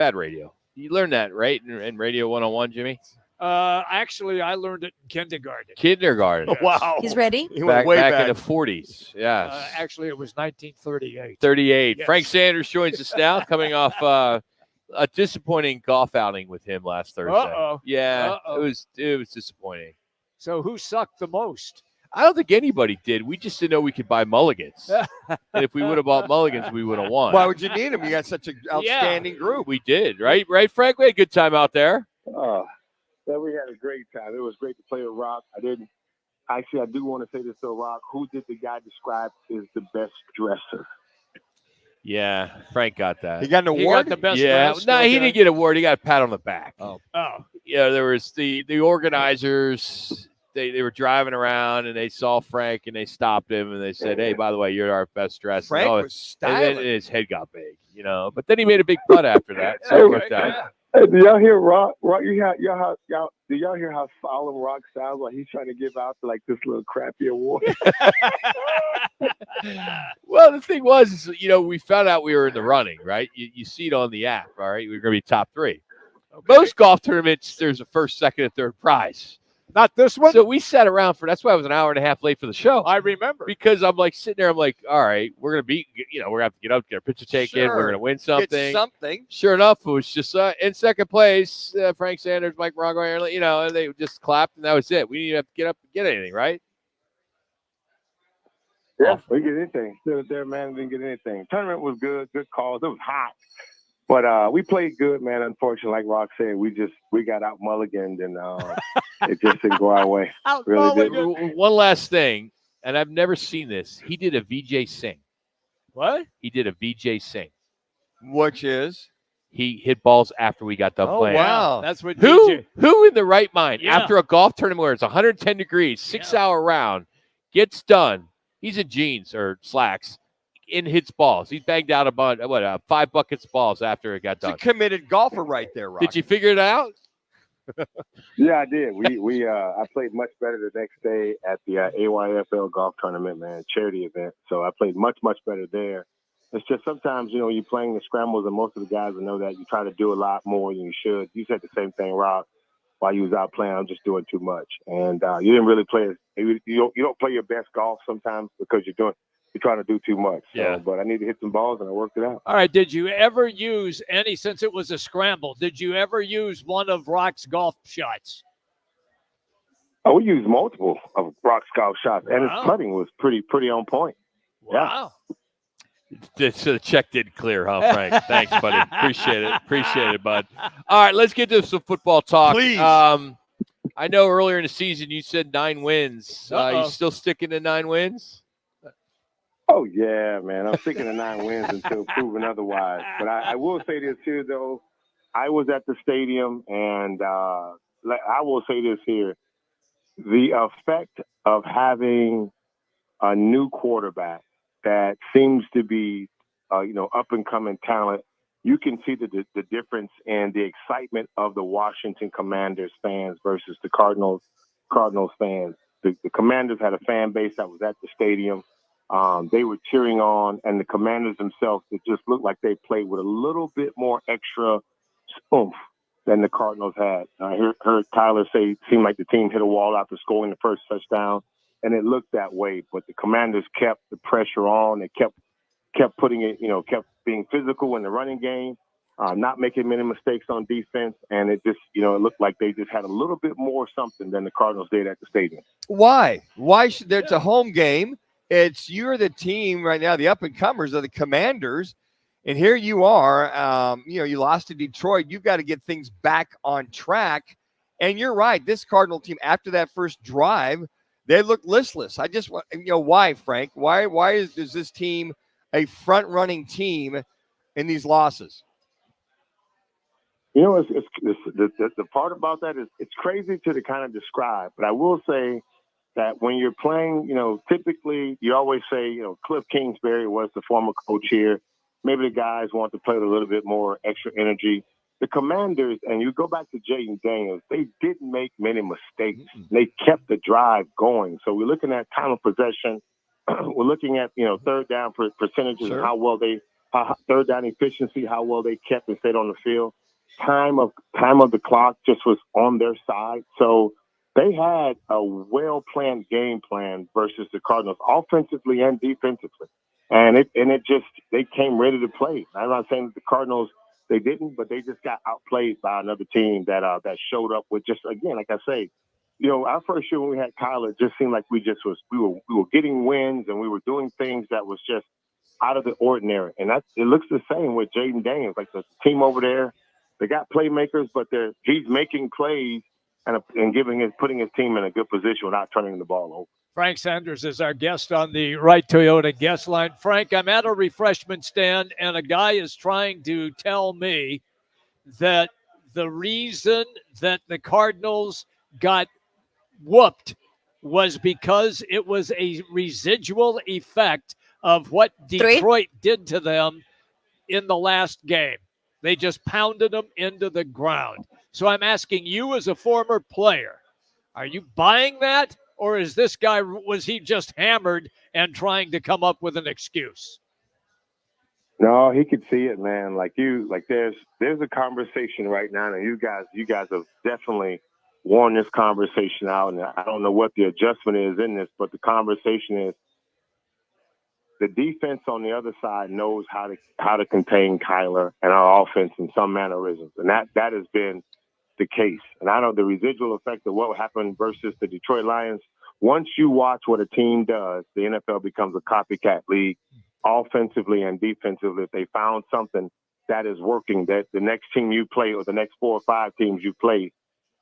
bad radio. You learned that, right, in Radio 101, Jimmy? Actually, I learned it in kindergarten. Kindergarten. Yes. Wow. He's ready? He went way back back. in the 40s. Yes. Actually, it was 1938. 38. Yes. Frank Sanders joins us now, coming off a disappointing golf outing with him last Thursday. Uh-oh. Yeah, Uh-oh. it was disappointing. So who sucked the most? I don't think anybody did. We just didn't know we could buy mulligans. And if we would have bought mulligans, we would have won. Why would you need him? You got such an outstanding group. We did, right? Right, Frank? We had a good time out there. Yeah, we had a great time. It was great to play with Rock. I do want to say this though, Rock. Who did the guy describe as the best dresser? Yeah, Frank got that. He got an He award? got the best Yeah, dressed, no, he okay. didn't get an award. He got a pat on the back. Oh. Yeah, there was the organizers. They were driving around and they saw Frank and they stopped him and they said, "Hey, by the way, you're our best dressed." Frank was and stylish. then his head got big, But then he made a big putt after that, so it worked out. Hey, do y'all hear Rock? Rock, do y'all hear how solemn Rock sounds like he's trying to give out like this little crappy award? Well, the thing was, we found out we were in the running, right? You see it on the app, all right? We were going to be top 3. Okay. Most golf tournaments, there's a first, second, and third prize. Not this one? So we sat around that's why I was an hour and a half late for the show. I remember. Because I'm like sitting there, I'm like, all right, we're going to be, we're going to have to get up, get our picture taken. Sure. We're going to win something. Get something. Sure enough, it was just in second place, Frank Sanders, Mike Morongo, and they just clapped, and that was it. We didn't even have to get up and get anything, right? Yeah, we didn't get anything. Still there, man, didn't get anything. Tournament was good calls. It was hot. But we played good, man. Unfortunately, like Rock said, we got out mulliganed, and it just didn't go our way. Really didn't. One last thing, and I've never seen this. He did a VJ Singh. What? He did a VJ Singh. Which is? He hit balls after we got done playing. Wow. That's what Who in the right mind, Yeah. after a golf tournament where it's 110 degrees, 6-hour round, gets done, he's in jeans or slacks, and hits balls. He banged out about 5 buckets of balls after it got It's done. a committed golfer right there, Rock. Did you figure it out? Yeah, I did. I played much better the next day at the AYFL golf tournament, man, charity event. So I played much, much better there. It's just sometimes, you're playing the scrambles, and most of the guys will know that you try to do a lot more than you should. You said the same thing, Rob, while you was out playing. I'm just doing too much, and you didn't really play. You don't play your best golf sometimes because you're trying to do too much. So, Yeah. But I need to hit some balls, and I worked it out. All right. Did you ever use since it was a scramble, did you ever use one of Rock's golf shots? Oh, we used multiple of Rock's golf shots, and Wow. his putting was pretty on point. Wow. So the check did clear, huh, Frank? Thanks, buddy. Appreciate it, bud. All right, let's get to some football talk. Please. I know earlier in the season you said 9 wins. You still sticking to 9 wins? Oh, yeah, man. I'm sticking to 9 wins until proven otherwise. But I will say this here, though. I was at the stadium, and I will say this here. The effect of having a new quarterback that seems to be, up-and-coming talent, you can see the difference in the excitement of the Washington Commanders fans versus the Cardinals fans. The Commanders had a fan base that was at the stadium. They were cheering on, and the Commanders themselves, it just looked like they played with a little bit more extra oomph than the Cardinals had. I heard Tyler say it seemed like the team hit a wall after scoring the first touchdown, and it looked that way. But the Commanders kept the pressure on. They kept putting it, kept being physical in the running game, not making many mistakes on defense, and it just, it looked like they just had a little bit more something than the Cardinals did at the stadium. Why? Why should it's a home game? You're the team right now, the up-and-comers are the Commanders, and here you are. You lost to Detroit. You've got to get things back on track, and you're right. This Cardinal team, after that first drive, they look listless. I just want, why, Frank? Why is this team a front-running team in these losses? It's the part about that is it's crazy to kind of describe, but I will say that when you're playing, typically you always say, Cliff Kingsbury was the former coach here. Maybe the guys want to play with a little bit more extra energy. The Commanders, and you go back to Jaden Daniels, they didn't make many mistakes. Mm-hmm. They kept the drive going. So we're looking at time of possession. We're looking at, third down percentages, sure, and how well they third down efficiency, how well they kept and stayed on the field. Time of the clock just was on their side. So they had a well-planned game plan versus the Cardinals, offensively and defensively. And they came ready to play. I'm not saying that the Cardinals, they didn't, but they just got outplayed by another team that showed up with just, again, like I say, our first year when we had Kyler, it just seemed like we were getting wins and we were doing things that was just out of the ordinary. And it looks the same with Jaden Daniels. Like the team over there, they got playmakers, but he's making plays and putting his team in a good position without turning the ball over. Frank Sanders is our guest on the Right Toyota guest line. Frank, I'm at a refreshment stand, and a guy is trying to tell me that the reason that the Cardinals got whooped was because it was a residual effect of what Detroit did to them in the last game. They just pounded them into the ground. So I'm asking you as a former player, are you buying that? Or is this guy, was he just hammered and trying to come up with an excuse? No, he could see it, man. There's a conversation right now, and you guys have definitely worn this conversation out, and I don't know what the adjustment is in this, but the conversation is the defense on the other side knows how to contain Kyler and our offense in some mannerisms, and that has been the case. And I know the residual effect of what happened versus the Detroit Lions. Once you watch what a team does, the NFL becomes a copycat league, offensively and defensively. If they found something that is working, that the next team you play or the next 4 or 5 teams you play,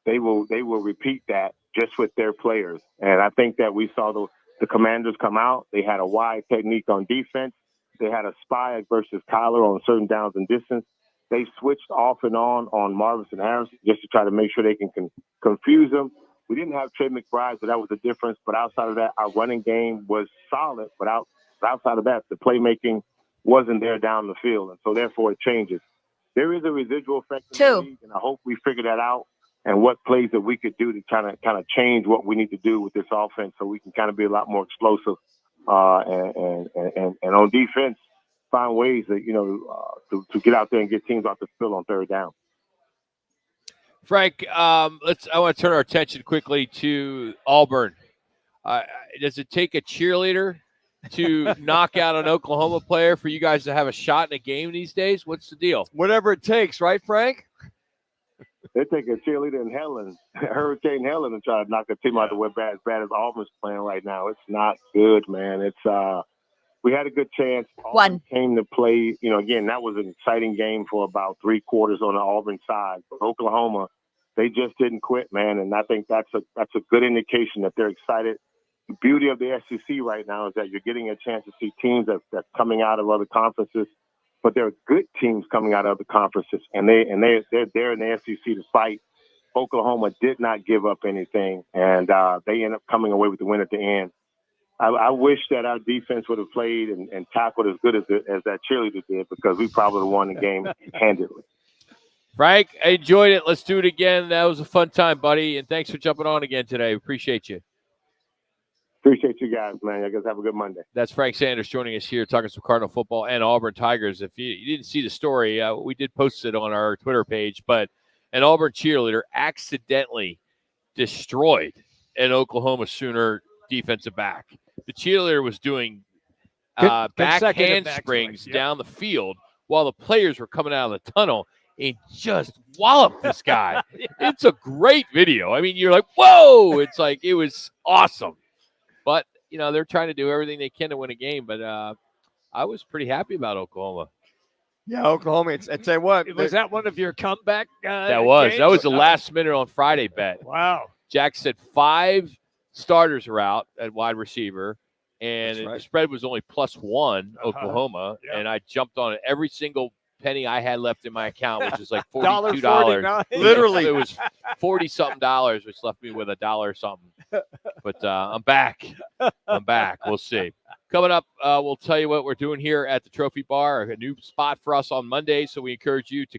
they will repeat that just with their players. And I think that we saw the Commanders come out. They had a wide technique on defense. They had a spy versus Kyler on certain downs and distance. They switched off and on Marvis and Harris just to try to make sure they can confuse them. We didn't have Trey McBride, so that was the difference. But outside of that, our running game was solid. But outside of that, the playmaking wasn't there down the field. And so, therefore, it changes. There is a residual effect in the league, and I hope we figure that out and what plays that we could do to kind of change what we need to do with this offense so we can kind of be a lot more explosive and on defense, find ways that, to get out there and get teams off the field on third down. Frank, I want to turn our attention quickly to Auburn. Does it take a cheerleader to knock out an Oklahoma player for you guys to have a shot in a game these days? What's the deal? Whatever it takes, right, Frank? They take a cheerleader in Hurricane Helen, and try to knock a team out of the way as bad as Auburn's playing right now. It's not good, man. It's we had a good chance. Auburn came to play. Again, that was an exciting game for about 3 quarters on the Auburn side. But Oklahoma, they just didn't quit, man. And I think that's a good indication that they're excited. The beauty of the SEC right now is that you're getting a chance to see teams that's coming out of other conferences, but there are good teams coming out of other conferences, and they're there in the SEC to fight. Oklahoma did not give up anything, and they end up coming away with the win at the end. I wish that our defense would have played and tackled as good as that cheerleader did, because we probably would have won the game handedly. Frank, I enjoyed it. Let's do it again. That was a fun time, buddy, and thanks for jumping on again today. Appreciate you. Appreciate you guys, man. You guys have a good Monday. That's Frank Sanders joining us here, talking some Cardinal football and Auburn Tigers. If you didn't see the story, we did post it on our Twitter page, but an Auburn cheerleader accidentally destroyed an Sooner defensive back. The cheerleader was doing back handsprings down the field while the players were coming out of the tunnel and just walloped this guy. It's a great video. I mean, you're like, whoa! It's like, it was awesome. But, they're trying to do everything they can to win a game. But I was pretty happy about Oklahoma. Yeah, Oklahoma. I tell you what. Was that one of your comeback That was. games? That was the last minute on Friday bet. Wow. Jack said 5 starters are out at wide receiver, and the spread was only +1 Oklahoma, and I jumped on it. Every single penny I had left in my account, which is like $42. Literally. It was $40-something, which left me with $1 something. But I'm back. We'll see. Coming up, we'll tell you what we're doing here at the Trophy Bar, a new spot for us on Monday. So we encourage you to